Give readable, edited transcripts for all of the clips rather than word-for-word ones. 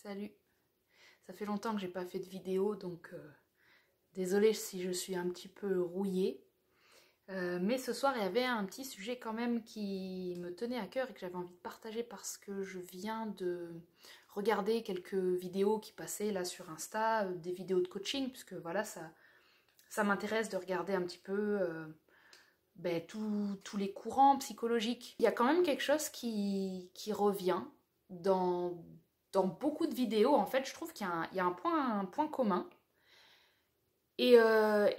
Salut, ça fait longtemps que j'ai pas fait de vidéo, donc désolée si je suis un petit peu rouillée. Mais ce soir, il y avait un petit sujet quand même qui me tenait à cœur et que j'avais envie de partager parce que je viens de regarder quelques vidéos qui passaient là sur Insta, des vidéos de coaching, puisque voilà, ça m'intéresse de regarder un petit peu tous les courants psychologiques. Il y a quand même quelque chose qui revient dans beaucoup de vidéos. En fait, je trouve qu'il y a un point commun. Et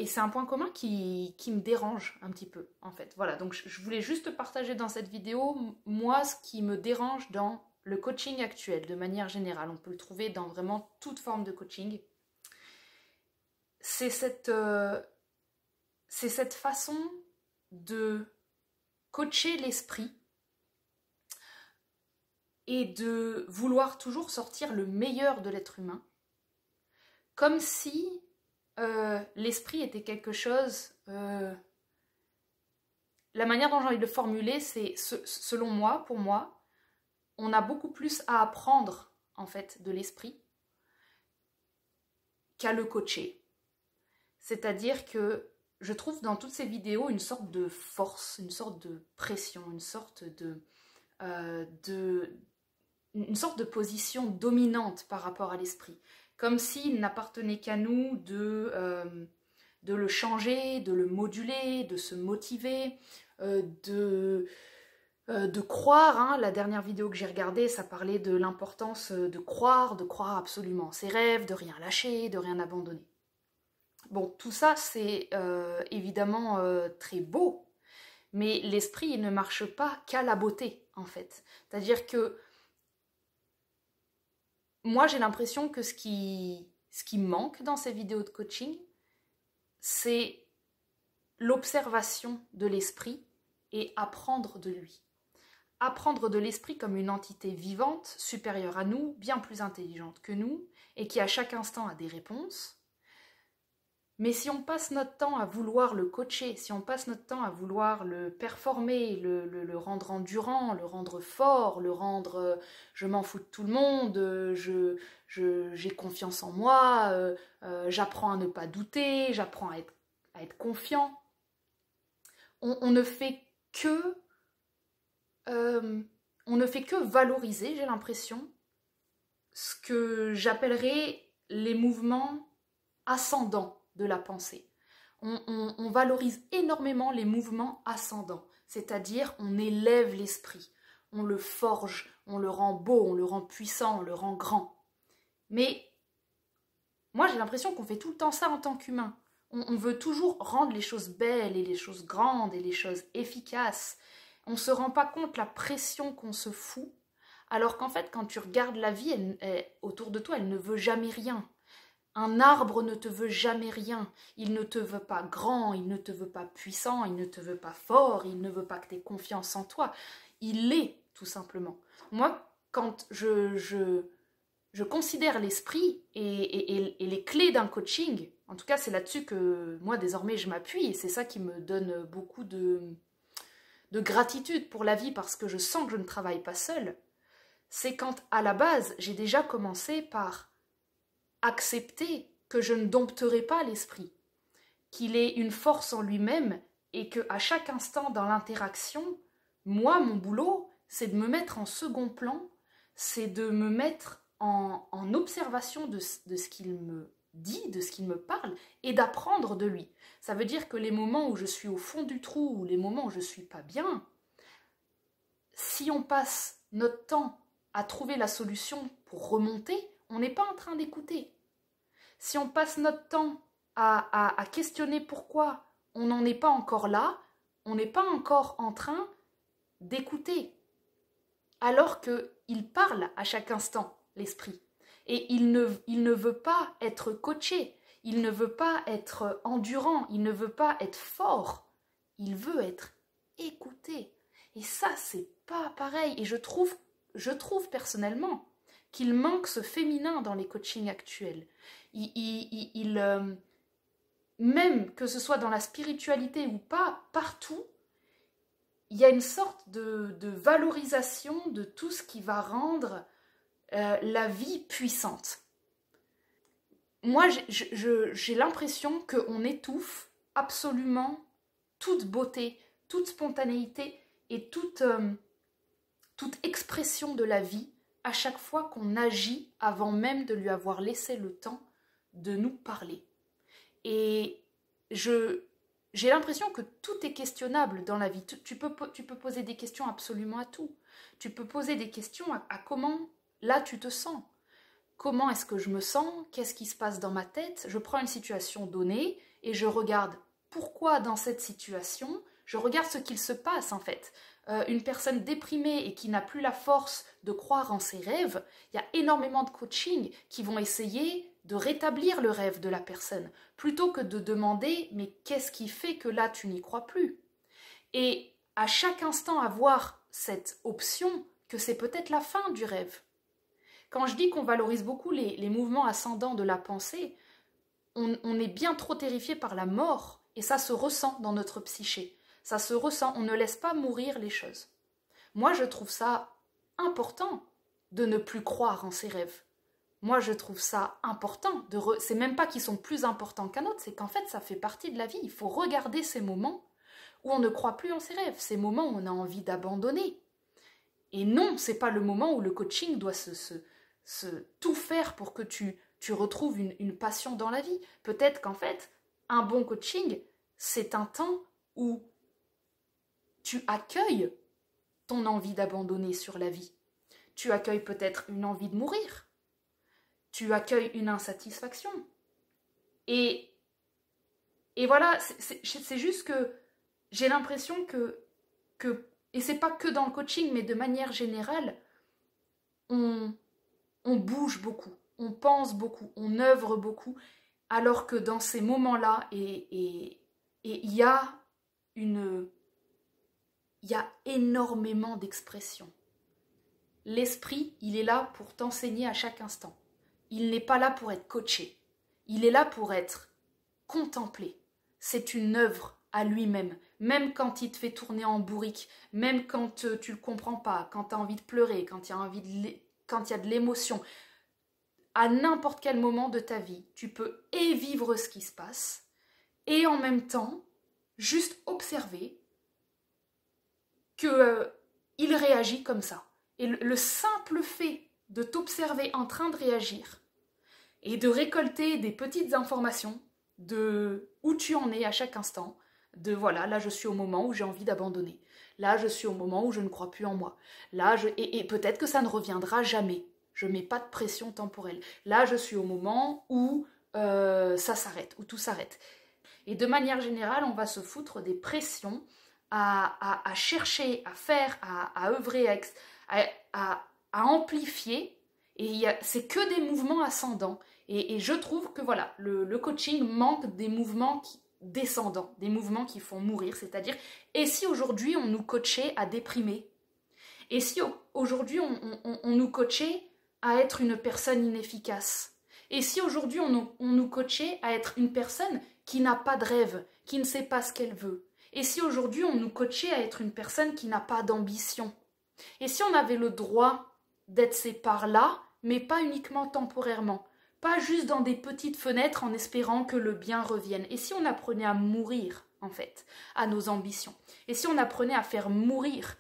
c'est un point commun qui me dérange un petit peu, en fait. Voilà, donc je voulais juste partager dans cette vidéo, moi, ce qui me dérange dans le coaching actuel, de manière générale. On peut le trouver dans vraiment toute forme de coaching. C'est cette façon de coacher l'esprit et de vouloir toujours sortir le meilleur de l'être humain, comme si l'esprit était quelque chose... la manière dont j'ai envie de le formuler, c'est, selon moi, pour moi, on a beaucoup plus à apprendre, en fait, de l'esprit qu'à le coacher. C'est-à-dire que je trouve dans toutes ces vidéos une sorte de force, une sorte de pression, une sorte une sorte de position dominante par rapport à l'esprit. Comme s'il n'appartenait qu'à nous de le changer, de le moduler, de se motiver, de croire. Hein. La dernière vidéo que j'ai regardée, ça parlait de l'importance de croire absolument ses rêves, de rien lâcher, de rien abandonner. Bon, tout ça, c'est évidemment très beau, mais l'esprit, il ne marche pas qu'à la beauté, en fait. C'est-à-dire que moi, j'ai l'impression que ce qui manque dans ces vidéos de coaching, c'est l'observation de l'esprit et apprendre de lui. Apprendre de l'esprit comme une entité vivante, supérieure à nous, bien plus intelligente que nous, et qui à chaque instant a des réponses. Mais si on passe notre temps à vouloir le coacher, si on passe notre temps à vouloir le performer, le rendre endurant, le rendre fort, le rendre je m'en fous de tout le monde, j'ai confiance en moi, j'apprends à ne pas douter, j'apprends à être confiant, on ne fait que valoriser, j'ai l'impression, ce que j'appellerais les mouvements ascendants de la pensée. On valorise énormément les mouvements ascendants, c'est-à-dire on élève l'esprit, on le forge, on le rend beau, on le rend puissant, on le rend grand. Mais moi j'ai l'impression qu'on fait tout le temps ça en tant qu'humain. On veut toujours rendre les choses belles et les choses grandes et les choses efficaces. On ne se rend pas compte la pression qu'on se fout, alors qu'en fait quand tu regardes la vie autour de toi, elle ne veut jamais rien. Un arbre ne te veut jamais rien, il ne te veut pas grand, il ne te veut pas puissant, il ne te veut pas fort, il ne veut pas que tu aies confiance en toi, il l'est tout simplement. Moi, quand je considère l'esprit et les clés d'un coaching, en tout cas c'est là-dessus que moi désormais je m'appuie, et c'est ça qui me donne beaucoup de gratitude pour la vie parce que je sens que je ne travaille pas seule, c'est quand à la base j'ai déjà commencé par accepter que je ne dompterai pas l'esprit, qu'il est une force en lui-même et qu'à chaque instant dans l'interaction, moi, mon boulot, c'est de me mettre en second plan, c'est de me mettre en observation de ce qu'il me dit, de ce qu'il me parle, et d'apprendre de lui. Ça veut dire que les moments où je suis au fond du trou, ou les moments où je ne suis pas bien, si on passe notre temps à trouver la solution pour remonter, on n'est pas en train d'écouter. Si on passe notre temps à questionner pourquoi on n'en est pas encore là, on n'est pas encore en train d'écouter. Alors qu'il parle à chaque instant, l'esprit. Et il ne veut pas être coaché, il ne veut pas être endurant, il ne veut pas être fort, il veut être écouté. Et ça, c'est pas pareil. Et je trouve personnellement qu'il manque ce féminin dans les coachings actuels. Même que ce soit dans la spiritualité ou pas, partout, il y a une sorte de valorisation de tout ce qui va rendre la vie puissante. Moi, j'ai l'impression qu'on étouffe absolument toute beauté, toute spontanéité et toute expression de la vie à chaque fois qu'on agit avant même de lui avoir laissé le temps de nous parler. Et j'ai l'impression que tout est questionnable dans la vie. Tu peux poser des questions absolument à tout. Tu peux poser des questions à comment, là, tu te sens. Comment est-ce que je me sens? Qu'est-ce qui se passe dans ma tête? Je prends une situation donnée et je regarde pourquoi dans cette situation, je regarde ce qu'il se passe en fait. Une personne déprimée et qui n'a plus la force de croire en ses rêves, il y a énormément de coaching qui vont essayer de rétablir le rêve de la personne, plutôt que de demander « mais qu'est-ce qui fait que là tu n'y crois plus ?» Et à chaque instant avoir cette option que c'est peut-être la fin du rêve. Quand je dis qu'on valorise beaucoup les mouvements ascendants de la pensée, on est bien trop terrifié par la mort et ça se ressent dans notre psyché. Ça se ressent, on ne laisse pas mourir les choses. Moi, je trouve ça important de ne plus croire en ses rêves. Moi, je trouve ça important. C'est même pas qu'ils sont plus importants qu'un autre, c'est qu'en fait, ça fait partie de la vie. Il faut regarder ces moments où on ne croit plus en ses rêves, ces moments où on a envie d'abandonner. Et non, c'est pas le moment où le coaching doit se tout faire pour que tu retrouves une passion dans la vie. Peut-être qu'en fait, un bon coaching, c'est un temps où tu accueilles ton envie d'abandonner sur la vie. Tu accueilles peut-être une envie de mourir. Tu accueilles une insatisfaction. Et voilà, c'est juste que j'ai l'impression que et c'est pas que dans le coaching, mais de manière générale, on bouge beaucoup, on pense beaucoup, on œuvre beaucoup, alors que dans ces moments-là, il y a énormément d'expressions. L'esprit, il est là pour t'enseigner à chaque instant. Il n'est pas là pour être coaché. Il est là pour être contemplé. C'est une œuvre à lui-même. Même quand il te fait tourner en bourrique, même quand tu ne le comprends pas, quand tu as envie de pleurer, quand il y a de l'émotion, à n'importe quel moment de ta vie, tu peux et vivre ce qui se passe et en même temps juste observer qu'il réagit comme ça. Et le simple fait de t'observer en train de réagir et de récolter des petites informations de où tu en es à chaque instant, de voilà, là je suis au moment où j'ai envie d'abandonner, là je suis au moment où je ne crois plus en moi, et peut-être que ça ne reviendra jamais, je ne mets pas de pression temporelle, là je suis au moment où ça s'arrête, où tout s'arrête. Et de manière générale, on va se foutre des pressions à chercher, à faire, à œuvrer, à amplifier, et c'est que des mouvements ascendants. Et je trouve que voilà, le coaching manque des mouvements descendants, des mouvements qui font mourir, c'est-à-dire, et si aujourd'hui on nous coachait à déprimer? Et si aujourd'hui on nous coachait à être une personne inefficace? Et si aujourd'hui on nous coachait à être une personne qui n'a pas de rêve, qui ne sait pas ce qu'elle veut? Et si aujourd'hui on nous coachait à être une personne qui n'a pas d'ambition? Et si on avait le droit d'être ces parts-là, mais pas uniquement temporairement? Pas juste dans des petites fenêtres en espérant que le bien revienne. Et si on apprenait à mourir, en fait, à nos ambitions? Et si on apprenait à faire mourir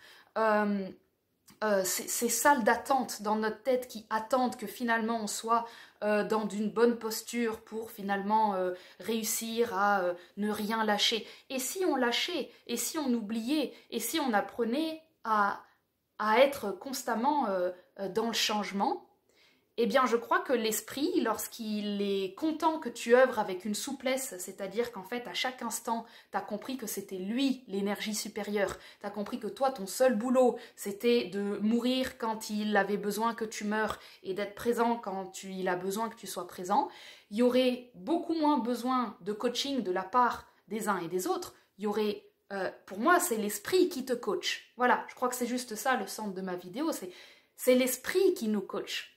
ces salles d'attente dans notre tête qui attendent que finalement on soit dans une bonne posture pour finalement réussir à ne rien lâcher? Et si on lâchait? Et si on oubliait? Et si on apprenait à être constamment dans le changement? Eh bien, je crois que l'esprit, lorsqu'il est content que tu œuvres avec une souplesse, c'est-à-dire qu'en fait, à chaque instant, tu as compris que c'était lui, l'énergie supérieure, tu as compris que toi, ton seul boulot, c'était de mourir quand il avait besoin que tu meures et d'être présent quand il a besoin que tu sois présent, il y aurait beaucoup moins besoin de coaching de la part des uns et des autres. Il y aurait, pour moi, c'est l'esprit qui te coach. Voilà, je crois que c'est juste ça le centre de ma vidéo, c'est l'esprit qui nous coach.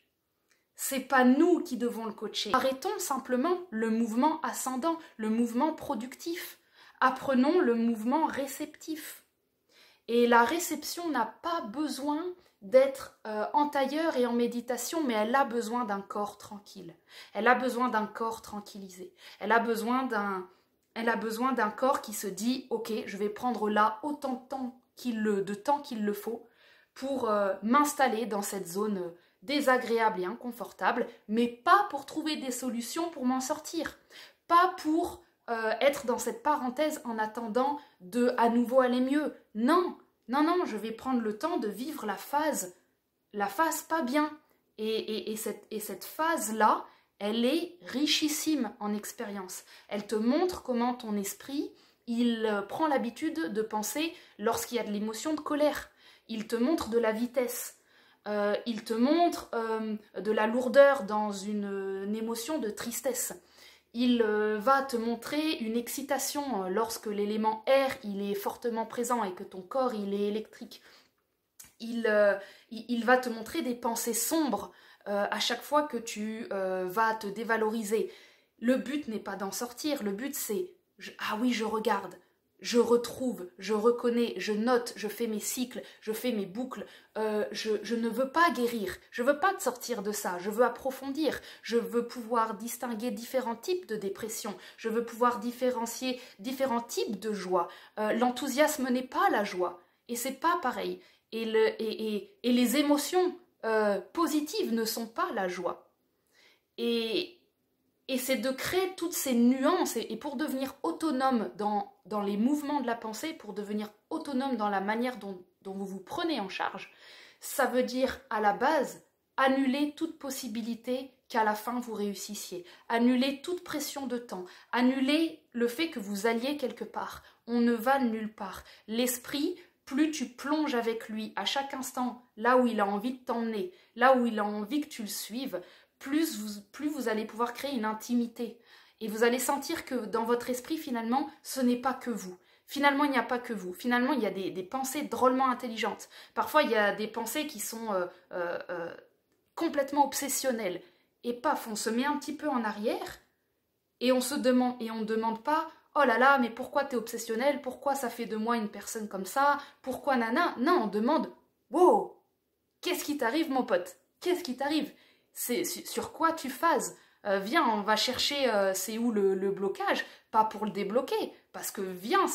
C'est pas nous qui devons le coacher. Arrêtons simplement le mouvement ascendant, le mouvement productif. Apprenons le mouvement réceptif. Et la réception n'a pas besoin d'être en tailleur et en méditation, mais elle a besoin d'un corps tranquille. Elle a besoin d'un corps tranquillisé. Elle a besoin d'un corps qui se dit « Ok, je vais prendre là autant de temps qu'il le faut pour m'installer dans cette zone désagréable et inconfortable, mais pas pour trouver des solutions pour m'en sortir. Pas pour être dans cette parenthèse en attendant de à nouveau aller mieux. Non, je vais prendre le temps de vivre la phase pas bien. Et cette phase-là, elle est richissime en expérience. Elle te montre comment ton esprit, il prend l'habitude de penser lorsqu'il y a de l'émotion de colère. Il te montre de la vitesse. Il te montre de la lourdeur dans une émotion de tristesse. Il va te montrer une excitation lorsque l'élément air il est fortement présent et que ton corps il est électrique. Il va te montrer des pensées sombres à chaque fois que tu vas te dévaloriser. Le but n'est pas d'en sortir, le but c'est ah oui, je regarde, je retrouve, je reconnais, je note, je fais mes cycles, je fais mes boucles. Je ne veux pas guérir, je ne veux pas te sortir de ça, je veux approfondir, je veux pouvoir distinguer différents types de dépression, je veux pouvoir différencier différents types de joie. L'enthousiasme n'est pas la joie, et c'est pas pareil. Et les émotions positives ne sont pas la joie. Et c'est de créer toutes ces nuances, et pour devenir autonome dans les mouvements de la pensée, pour devenir autonome dans la manière dont vous vous prenez en charge, ça veut dire à la base annuler toute possibilité qu'à la fin vous réussissiez, annuler toute pression de temps, annuler le fait que vous alliez quelque part. On ne va nulle part. L'esprit, plus tu plonges avec lui à chaque instant, là où il a envie de t'emmener, là où il a envie que tu le suives, plus vous allez pouvoir créer une intimité. Et vous allez sentir que dans votre esprit, finalement, ce n'est pas que vous. Finalement, il n'y a pas que vous. Finalement, il y a des pensées drôlement intelligentes. Parfois, il y a des pensées qui sont complètement obsessionnelles. Et paf, on se met un petit peu en arrière et on ne demande pas « Oh là là, mais pourquoi t'es obsessionnel? Pourquoi ça fait de moi une personne comme ça? Pourquoi nana ?» Non, on demande « Wow, qu'est-ce qui t'arrive, mon pote? Qu'est-ce qui t'arrive? C'est sur quoi tu phases? Viens, on va chercher c'est où le blocage, pas pour le débloquer, parce que viens,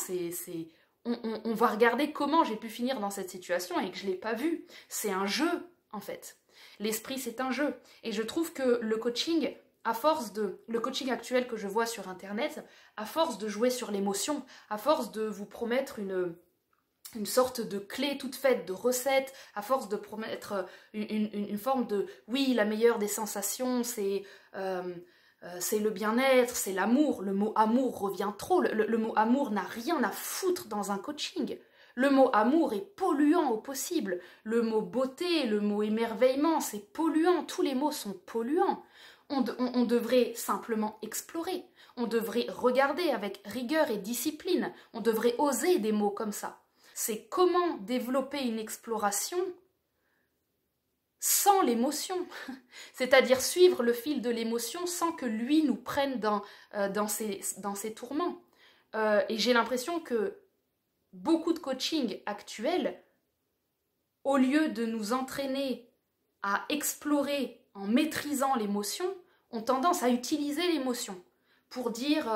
on va regarder comment j'ai pu finir dans cette situation et que je ne l'ai pas vu. C'est un jeu, en fait. L'esprit, c'est un jeu. Et je trouve que le coaching, le coaching actuel que je vois sur Internet, à force de jouer sur l'émotion, à force de vous promettre une sorte de clé toute faite, de recette, à force de promettre une forme de « oui, la meilleure des sensations, c'est le bien-être, c'est l'amour ». Le mot « amour » revient trop. Le mot « amour » n'a rien à foutre dans un coaching. Le mot « amour » est polluant au possible. Le mot « beauté », le mot « émerveillement », c'est polluant. Tous les mots sont polluants. On devrait simplement explorer. On devrait regarder avec rigueur et discipline. On devrait oser des mots comme ça. C'est comment développer une exploration sans l'émotion, c'est-à-dire suivre le fil de l'émotion sans que lui nous prenne dans ses tourments. Et j'ai l'impression que beaucoup de coaching actuels, au lieu de nous entraîner à explorer en maîtrisant l'émotion, ont tendance à utiliser l'émotion pour dire...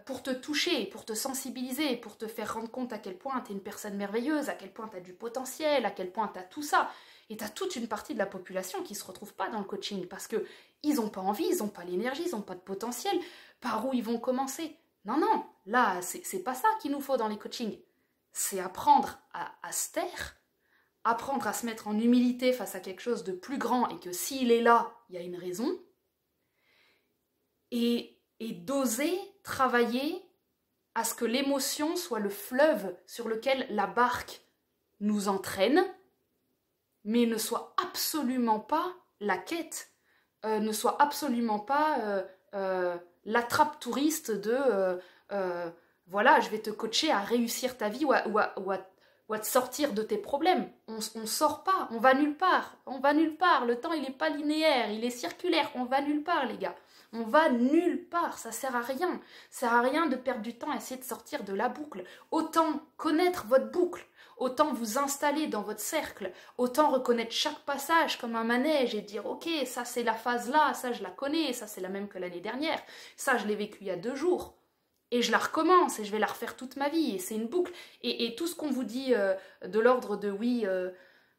pour te toucher, pour te sensibiliser, pour te faire rendre compte à quel point tu es une personne merveilleuse, à quel point tu as du potentiel, à quel point tu as tout ça. Et tu as toute une partie de la population qui ne se retrouve pas dans le coaching parce qu'ils n'ont pas envie, ils n'ont pas l'énergie, ils n'ont pas de potentiel. Par où ils vont commencer? Non, là, c'est pas ça qu'il nous faut dans les coachings. C'est apprendre à se taire, apprendre à se mettre en humilité face à quelque chose de plus grand et que s'il est là, il y a une raison. Et d'oser travailler à ce que l'émotion soit le fleuve sur lequel la barque nous entraîne, mais ne soit absolument pas la quête, ne soit absolument pas l'attrape touriste de voilà, je vais te coacher à réussir ta vie ou à te sortir de tes problèmes. On ne sort pas, on va nulle part, le temps il n'est pas linéaire, il est circulaire, on va nulle part les gars. On va nulle part, ça sert à rien. Ça sert à rien de perdre du temps à essayer de sortir de la boucle. Autant connaître votre boucle, autant vous installer dans votre cercle, autant reconnaître chaque passage comme un manège et dire ok, ça c'est la phase là, ça je la connais, ça c'est la même que l'année dernière, ça je l'ai vécu il y a 2 jours. Et je la recommence et je vais la refaire toute ma vie et c'est une boucle. Et tout ce qu'on vous dit de l'ordre de oui,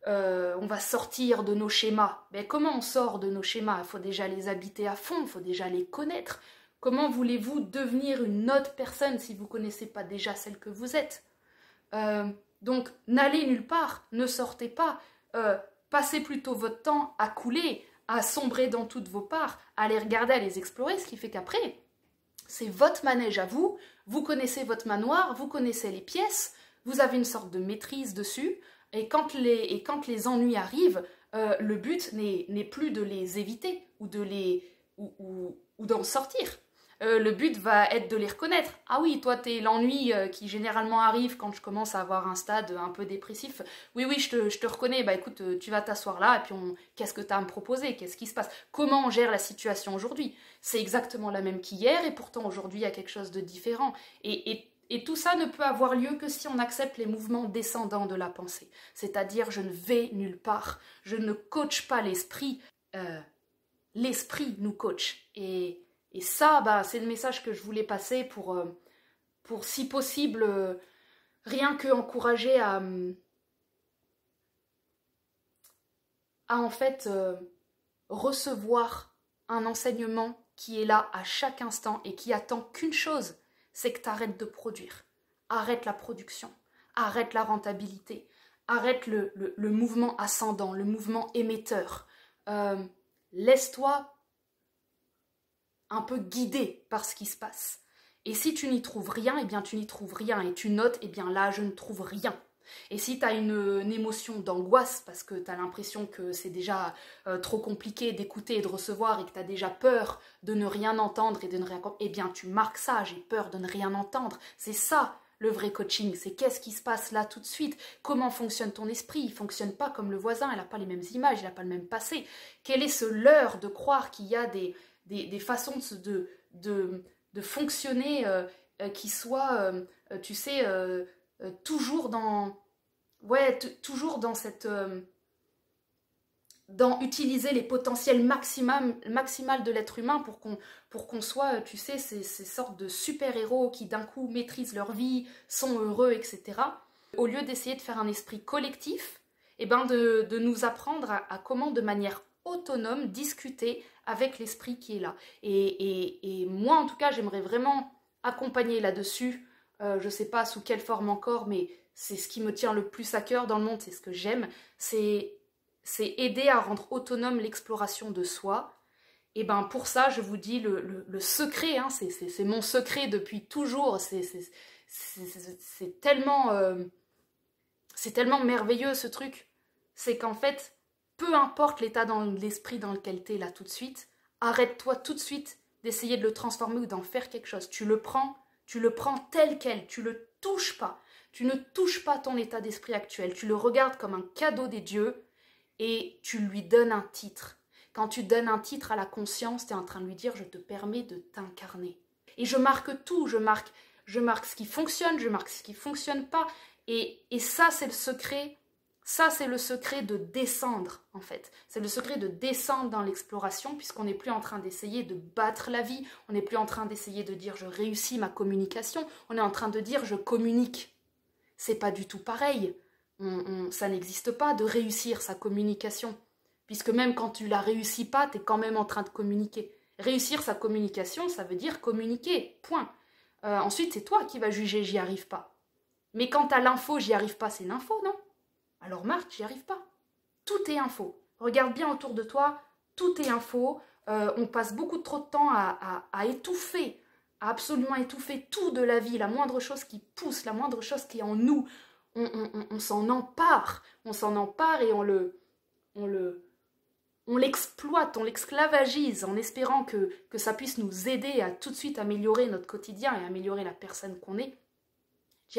on va sortir de nos schémas. Mais comment on sort de nos schémas? Il faut déjà les habiter à fond, il faut déjà les connaître. Comment voulez-vous devenir une autre personne si vous ne connaissez pas déjà celle que vous êtes? Donc, n'allez nulle part, ne sortez pas. Passez plutôt votre temps à couler, à sombrer dans toutes vos parts, à les regarder, à les explorer, ce qui fait qu'après, c'est votre manège à vous, vous connaissez votre manoir, vous connaissez les pièces, vous avez une sorte de maîtrise dessus, et quand les ennuis arrivent, le but n'est plus de les éviter ou d'en sortir. Le but va être de les reconnaître. Ah oui, toi, t'es l'ennui qui généralement arrive quand je commence à avoir un stade un peu dépressif. Oui, je te reconnais. Bah écoute, tu vas t'asseoir là et puis qu'est-ce que t'as à me proposer? Qu'est-ce qui se passe? Comment on gère la situation aujourd'hui? C'est exactement la même qu'hier et pourtant aujourd'hui, il y a quelque chose de différent. Et tout ça ne peut avoir lieu que si on accepte les mouvements descendants de la pensée. C'est-à-dire, je ne vais nulle part. Je ne coach pas l'esprit. L'esprit nous coach. Et ça, c'est le message que je voulais passer pour si possible, rien que encourager à en fait recevoir un enseignement qui est là à chaque instant et qui attend qu'une chose, c'est que tu arrêtes de produire. Arrête la production, arrête la rentabilité, arrête le mouvement ascendant, le mouvement émetteur. Laisse-toi un peu guidé par ce qui se passe. Et si tu n'y trouves rien, eh bien tu n'y trouves rien. Et tu notes, eh bien là, je ne trouve rien. Et si tu as une émotion d'angoisse, parce que tu as l'impression que c'est déjà trop compliqué d'écouter et de recevoir, et que tu as déjà peur de ne rien entendre et de ne rien comprendre, eh bien tu marques ça, j'ai peur de ne rien entendre. C'est ça le vrai coaching, c'est qu'est-ce qui se passe là tout de suite, comment fonctionne ton esprit, il ne fonctionne pas comme le voisin, il n'a pas les mêmes images, il n'a pas le même passé. Quel est ce leurre de croire qu'il y a des façons de fonctionner qui soient, tu sais, toujours dans cette dans utiliser les potentiels maximales de l'être humain pour qu'on soit, tu sais, ces sortes de super-héros qui d'un coup maîtrisent leur vie, sont heureux, etc. Au lieu d'essayer de faire un esprit collectif, eh ben de nous apprendre à comment de manière autonome discuter avec l'esprit qui est là. Et moi, en tout cas, j'aimerais vraiment accompagner là-dessus. Je ne sais pas sous quelle forme encore, mais c'est ce qui me tient le plus à cœur dans le monde, c'est ce que j'aime. C'est aider à rendre autonome l'exploration de soi. Et ben pour ça, je vous dis le secret, hein, c'est mon secret depuis toujours. C'est tellement merveilleux ce truc. C'est qu'en fait, peu importe l'état dans l'esprit dans lequel tu es là tout de suite, arrête-toi tout de suite d'essayer de le transformer ou d'en faire quelque chose. Tu le prends tel quel, tu le touches pas. Tu ne touches pas ton état d'esprit actuel, tu le regardes comme un cadeau des dieux et tu lui donnes un titre. Quand tu donnes un titre à la conscience, tu es en train de lui dire « je te permets de t'incarner ». Et je marque tout, je marque ce qui fonctionne, je marque ce qui ne fonctionne pas. Et ça, c'est le secret. Ça, c'est le secret de descendre, en fait. C'est le secret de descendre dans l'exploration, puisqu'on n'est plus en train d'essayer de battre la vie, on n'est plus en train d'essayer de dire « je réussis ma communication », on est en train de dire « je communique ». C'est pas du tout pareil. Ça n'existe pas de réussir sa communication, puisque même quand tu la réussis pas, tu es quand même en train de communiquer. Réussir sa communication, ça veut dire communiquer, point. Ensuite, c'est toi qui vas juger « j'y arrive pas ». Mais quand tu as l'info « j'y arrive pas », c'est l'info, non? Alors Marc, j'y arrive pas. Tout est info. Regarde bien autour de toi, tout est info. On passe beaucoup trop de temps à étouffer, à absolument étouffer tout de la vie, la moindre chose qui pousse, la moindre chose qui est en nous. On s'en empare. On s'en empare et on l'exploite, on l'esclavagise en espérant que ça puisse nous aider à tout de suite améliorer notre quotidien et améliorer la personne qu'on est.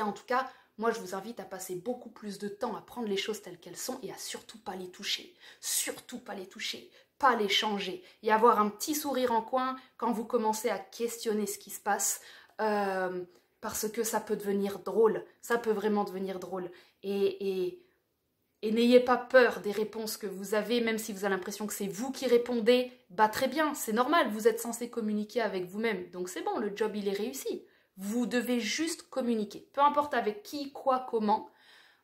En tout cas, moi, je vous invite à passer beaucoup plus de temps à prendre les choses telles qu'elles sont et à surtout pas les toucher. Surtout pas les toucher, pas les changer. Et avoir un petit sourire en coin quand vous commencez à questionner ce qui se passe. Parce que ça peut devenir drôle. Ça peut vraiment devenir drôle. Et n'ayez pas peur des réponses que vous avez, même si vous avez l'impression que c'est vous qui répondez, bah très bien, c'est normal, vous êtes censé communiquer avec vous-même, donc c'est bon, le job il est réussi. Vous devez juste communiquer, peu importe avec qui, quoi, comment,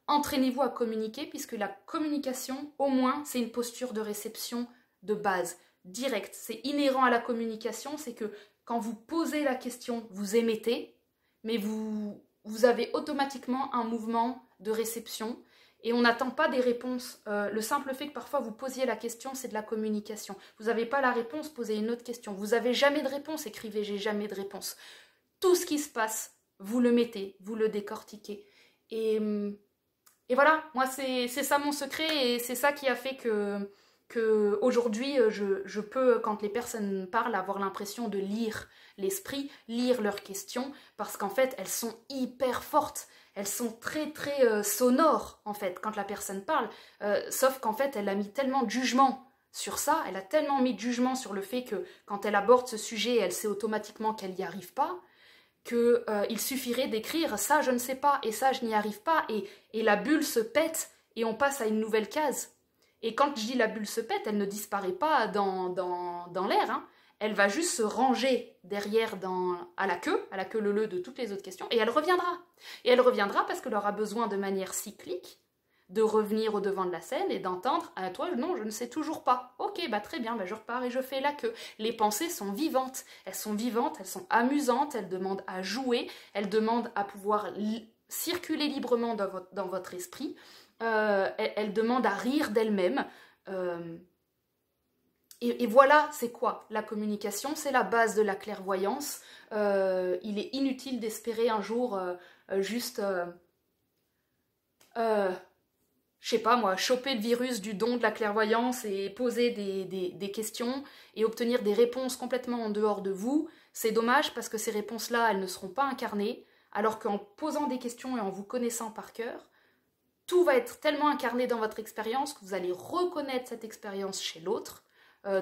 entraînez-vous à communiquer, puisque la communication, au moins, c'est une posture de réception de base, directe, c'est inhérent à la communication, c'est que quand vous posez la question, vous émettez, mais vous avez automatiquement un mouvement de réception, et on n'attend pas des réponses. Le simple fait que parfois vous posiez la question, c'est de la communication. Vous n'avez pas la réponse, posez une autre question. Vous n'avez jamais de réponse, écrivez « j'ai jamais de réponse ». Tout ce qui se passe, vous le mettez, vous le décortiquez. Et voilà, moi c'est ça mon secret, et c'est ça qui a fait que aujourd'hui je peux, quand les personnes parlent, avoir l'impression de lire l'esprit, lire leurs questions, parce qu'en fait elles sont hyper fortes. Elles sont très très sonores en fait quand la personne parle, sauf qu'en fait elle a mis tellement de jugement sur ça, elle a tellement mis de jugement sur le fait que quand elle aborde ce sujet, elle sait automatiquement qu'elle n'y arrive pas, qu'il suffirait d'écrire « ça je ne sais pas » et « ça je n'y arrive pas » et la bulle se pète et on passe à une nouvelle case. Et quand je dis la bulle se pète, elle ne disparaît pas dans l'air, hein. Elle va juste se ranger derrière à la queue leu de toutes les autres questions, et elle reviendra. Et elle reviendra parce qu'elle aura besoin de manière cyclique de revenir au devant de la scène et d'entendre « toi, non, je ne sais toujours pas. Ok, bah très bien, bah je repars et je fais la queue. » Les pensées sont vivantes, elles sont amusantes, elles demandent à jouer, elles demandent à pouvoir circuler librement dans votre esprit, elles demandent à rire d'elles-mêmes. Et voilà, c'est quoi la communication? C'est la base de la clairvoyance. Il est inutile d'espérer un jour juste, je sais pas moi, choper le virus du don de la clairvoyance et poser des questions et obtenir des réponses complètement en dehors de vous. C'est dommage parce que ces réponses-là, elles ne seront pas incarnées, alors qu'en posant des questions et en vous connaissant par cœur, tout va être tellement incarné dans votre expérience que vous allez reconnaître cette expérience chez l'autre.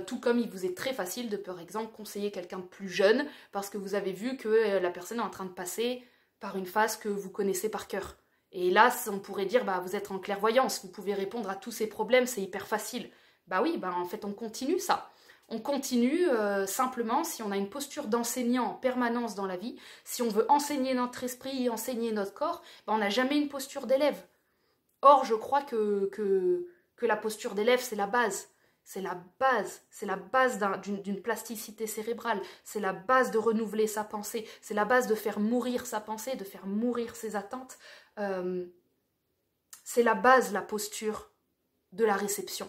Tout comme il vous est très facile de, par exemple, conseiller quelqu'un de plus jeune parce que vous avez vu que la personne est en train de passer par une phase que vous connaissez par cœur. Et là, on pourrait dire, bah, vous êtes en clairvoyance, vous pouvez répondre à tous ces problèmes, c'est hyper facile. Bah oui, bah, en fait, on continue ça. On continue simplement si on a une posture d'enseignant en permanence dans la vie, si on veut enseigner notre esprit et enseigner notre corps, bah, on n'a jamais une posture d'élève. Or, je crois que la posture d'élève, c'est la base. C'est la base d'une plasticité cérébrale, c'est la base de renouveler sa pensée, c'est la base de faire mourir sa pensée, de faire mourir ses attentes. C'est la base, la posture de la réception.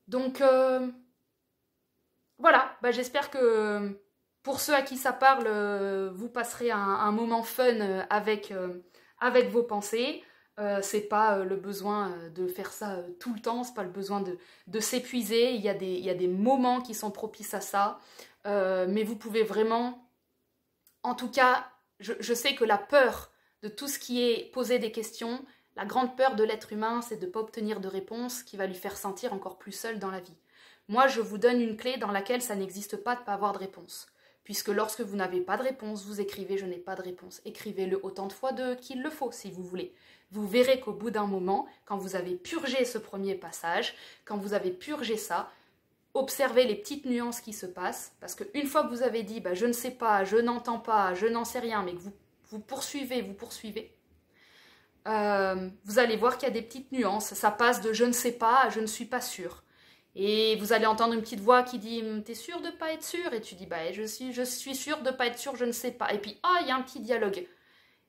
Donc, voilà, bah, j'espère que pour ceux à qui ça parle, vous passerez un moment fun avec vos pensées. C'est pas le besoin de faire ça tout le temps, c'est pas le besoin de s'épuiser, il y a des moments qui sont propices à ça, mais vous pouvez vraiment, en tout cas, je sais que la peur de tout ce qui est poser des questions, la grande peur de l'être humain, c'est de ne pas obtenir de réponse qui va lui faire sentir encore plus seul dans la vie. Moi, je vous donne une clé dans laquelle ça n'existe pas de ne pas avoir de réponse. Puisque lorsque vous n'avez pas de réponse, vous écrivez « je n'ai pas de réponse ». Écrivez-le autant de fois qu'il le faut, si vous voulez. Vous verrez qu'au bout d'un moment, quand vous avez purgé ce premier passage, quand vous avez purgé ça, observez les petites nuances qui se passent, parce qu'une fois que vous avez dit bah, « je ne sais pas, je n'entends pas, je n'en sais rien », mais que vous poursuivez, vous allez voir qu'il y a des petites nuances. Ça passe de « je ne sais pas » à « je ne suis pas sûre ». Et vous allez entendre une petite voix qui dit « t'es sûr de ne pas être sûr ?» Et tu dis bah, « je suis sûre de ne pas être sûr, je ne sais pas ». Et puis il y a un petit dialogue.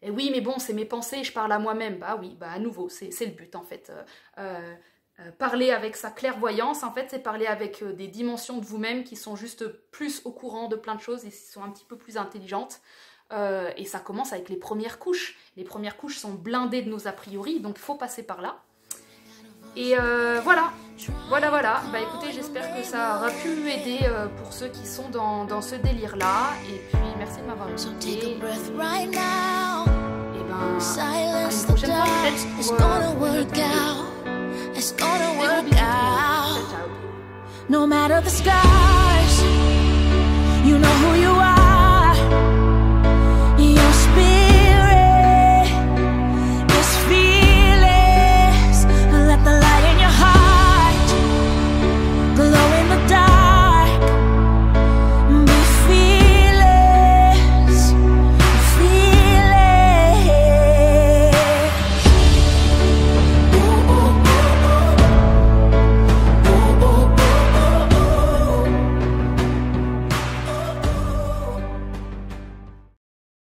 Et oui, mais bon, c'est mes pensées, je parle à moi-même. Bah oui, bah à nouveau, c'est le but en fait. Parler avec sa clairvoyance, en fait, c'est parler avec des dimensions de vous-même qui sont juste plus au courant de plein de choses et qui sont un petit peu plus intelligentes. Et ça commence avec les premières couches. Les premières couches sont blindées de nos a priori, donc il faut passer par là. Et voilà. Bah écoutez, j'espère que ça aura pu aider pour ceux qui sont dans ce délire-là. Et puis, merci de m'avoir écouté. Et ben, à une prochaine fois peut-être pour It's gonna work out. No matter the scars, you know who you are.